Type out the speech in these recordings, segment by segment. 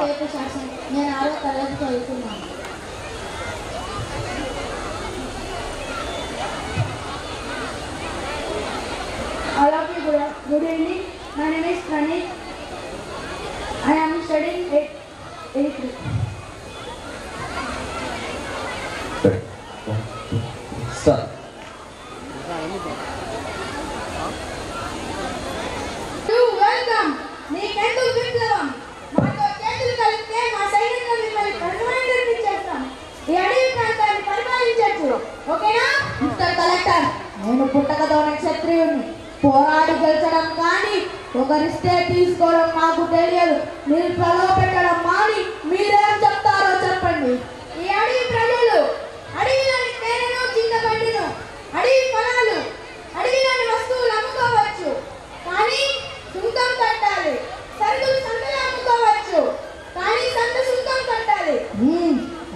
పేరు శాసనం. నేను 6వ తరగతి చదువుతున్నాను. All of you, good evening. My name is Praneet. I am studying 8th. Start. Welcome. నీకెందుకు విప్లవం? మాతో చేతులు కలిపితే మా సైన్యంలో మిమ్మల్ని ప్రధానమంత్రిని చేస్తాం. ఈ అడవి ప్రాంతాన్ని పరిపాలించచ్చు. ఓకేనా? మిస్టర్ కలెక్టర్, నేను పుట్టకతోనే క్షత్రియుడిని. పోరాడి గెలిచడం కానీ ఒకరిస్తే తీసుకోవడం నాకు తెలియదు. మీరు ప్రలోభ పెట్టడం మాని మీరేం చెప్తారో చెప్పండి. ఈ అడవి ప్రజలు అడవిలోని తేనెను చింతపండును, అడవి ఫలాలు, అడవిలోని వస్తువులు అమ్ముకోవచ్చు, కానీ సుంకం కట్టాలి. సరుకులు సంతలో అమ్ముకోవచ్చు, కానీ సంత సుంకం కట్టాలి.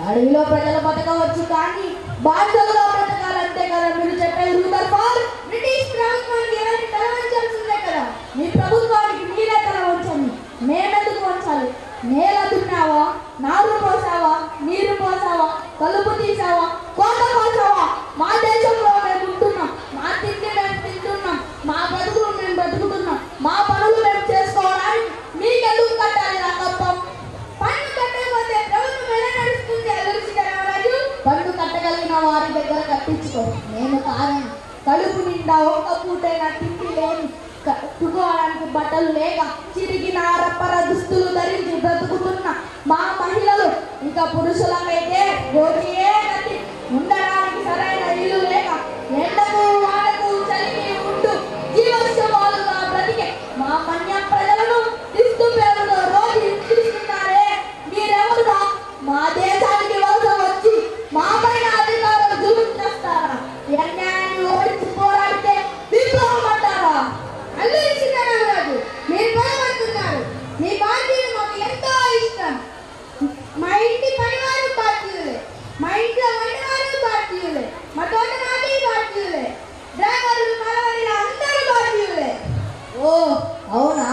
అడవిలో ప్రజలు బతకవచ్చు, కానీ బాధ్యతలో బ్రతకాలంతే కదా మీరు చెప్పేది. రూదర్ఫోర్డ్, బ్రిటిష్ ప్రభుత్వానికి ఎవరికి తల వంచాల్సిందే కదా. మీ ప్రభుత్వానికి మీరే తల వంచండి. మేమెందుకు వంచాలి? నేల దున్నావా, నారు పోసావా, నీరు పోసావా, కలుపు తీసావా, కోత కోసావా? మా దేశంలో మేము ఉంటున్నాం, మా తిండి మేము తింటున్నాం, మా బ్రతుకులు మేము బ్రతుకుతున్నాం, మా పనులు మేము చేసుకోవడానికి మీకెందుకు కట్టాలి రంగప్పం? పన్ను కట్టకపోతే ప్రభుత్వం ఎలా నడుస్తుంది అల్లూరి సీతారామరాజు? పన్ను కట్టగలిగిన వారి దగ్గర కట్టించుకో. నేను కాదని కడుపు నిండా ఒక్క పూటైనా తిండి లేని, కట్టుకోవడానికి బట్టలు లేక చిరిగిన రప్పర దుస్తులు ధరించి బ్రతుకుతున్న మా మహిళలు, ఇంకా పురుషులకైతే గోటియే గతి, ఉండడానికి సరైన ఇల్లు లేక ఎండకు వాడకు చలికి ఉంటూ జీవోత్సవాలుగా బ్రతికే మా మన్యం ప్రజలను క్రీస్తు పేరులో రోజు హింసిస్తున్నారే. మీరెవరుగా మా దేశానికి వలస వచ్చి మా పైన అధికారం చూపించేస్తారా? అన్యాయాన్ని ఓడించి పోరాడితే విప్లవం అంటారా? అల్లూరి సీతారామరాజు, మీరు భయపడుతున్నారు. మీ బాధ్యత మాకు ఎంతో ఇష్టం. మా ఇంటి పనివారు బాధ్యులే, మా ఇంట్లో వంటవారు బాధ్యులే, మా తోటమాలి బాధ్యులే, డ్రైవర్లు మరవరిన అందరూ బాధ్యులే. ఓ అవునా?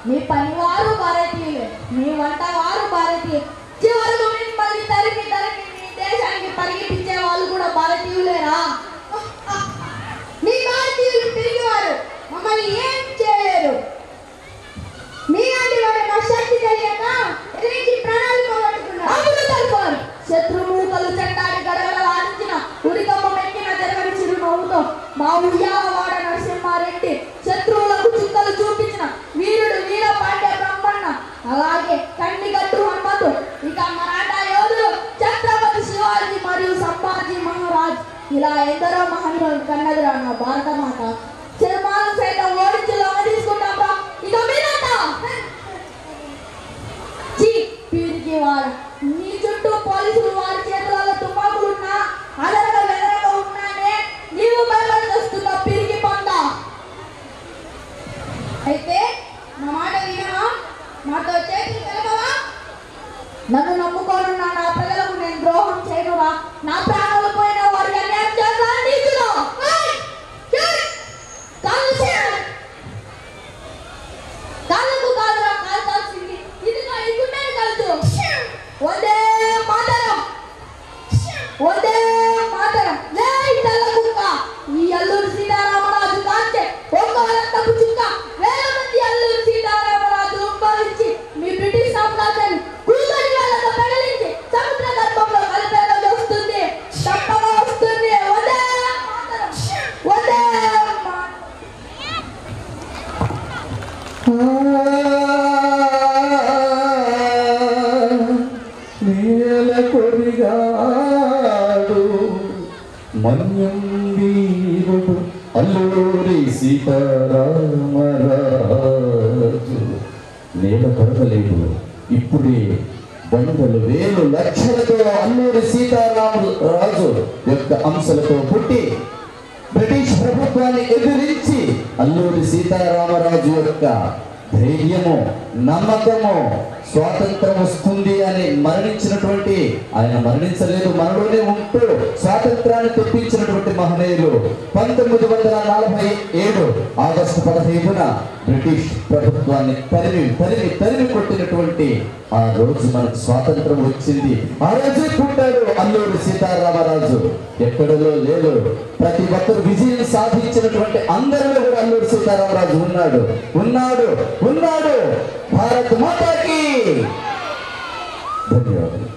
మీ పనివారు భారతీయులే, మీ వంటవారు భారతీయులు, చివరకు మిమ్మల్ని తరిమి తరిమి మీ దేశానికి పరిగెత్తించే వాళ్ళు కూడా భారతీయులేరా? మీ భారతీయులు తిరిగివారు మమ్మల్ని ఏం చేయలేరు. మీలాంటి వాడు మా శక్తి తెలియక ఎదిరించి ప్రాణాలు పోగొట్టుకున్నారు. శత్రుమూకలు చెట్టాడి గడగల ఆడించిన ఉరికమ్మ మెక్కిన జరగని చిరునవ్వుతో మా ఉయ్యాలవాడ నరసింహారెడ్డి శత్రువులకు చుక్కలు చూపించిన వీరుడు వీర పాండ్య బ్రహ్మన్న, అలాగే కన్నిగట్టు హనుమంతు, ఇక మరాఠా యోధులు ఛత్రపతి శివాజీ మరియు సంభాజీ మహారాజ్, ఇలా ఎందరో మహనీయులు కన్నదిరా నా భారత మాత. చర్మాలను సైతం ఓడించి లోన తీసుకుంటాం. ఇక మీరంట పీరికి వాడు, నీ చుట్టూ పోలీసులు వారి చేతులలో తుపాకులున్నా అదరగా వెదరగా ఉన్నానే నీవు భయపడి వస్తున్న పీరికి పొంద. అయితే నా మాట వినవా? మాతో చేతులు కలపవా? నన్ను నమ్ముకోనున్నా నా ప్రజలకు నేను ద్రోహం చేయనురా? నా ప్రాణాలు పోయిన వారికి అన్యాయం చేస్తా నీచులో కాళ్ళకు కాదురా కాల్చాల్సింది. ఇదిగో ఈ గుండెని కలుచు. వందే మాతరం, వందే మాతరం. లే తెల్ల కుక్క, ఈ అల్లూరి సీతారామరాజు కాంచె ఒక్కవరంతపు చుక్క. వేల మంది అల్లూరి సీతారామరాజు ఉద్భవించి మీ బ్రిటిష్ సామ్రాజ్యాన్ని కూతురి వాళ్ళతో పెడలించి సముద్ర గర్భంలో కలిపే రోజు వస్తుంది, తప్పగా వస్తుంది. వందే మాతరం, వందే నేల కొరిగాడు మన్యం వీరుడు అల్లూరి సీతారామరాజు. నేల కొరకలేదు, ఇప్పుడే వందలు వేలు లక్షలతో అల్లూరి సీతారామరాజు యొక్క అంశాలతో పుట్టి బ్రిటిష్ ప్రభుత్వాన్ని ఎదిరించి అల్లూరి సీతారామరాజు యొక్క ధైర్యము, నమ్మకము, స్వాతంత్రం వస్తుంది అని మరణించినటువంటి, ఆయన మరణించలేదు, మనలోనే ఉంటూ స్వాతంత్రాన్ని తెప్పించినటువంటి మహనీయులు 1947 ఆగస్టు 15న బ్రిటిష్ ప్రభుత్వాన్ని తరిమి కొట్టినటువంటి ఆ రోజు మనకు స్వాతంత్రం వచ్చింది. ఆ రోజే పుట్టాడు అల్లూరి సీతారామరాజు. ఎక్కడలో లేదు, ప్రతి ఒక్కరు విజయం సాధించినటువంటి అందరిలో కూడా అల్లూరి సీతారామరాజు ఉన్నాడు. భారత్ మాతాకి ధన్యవాదాలు.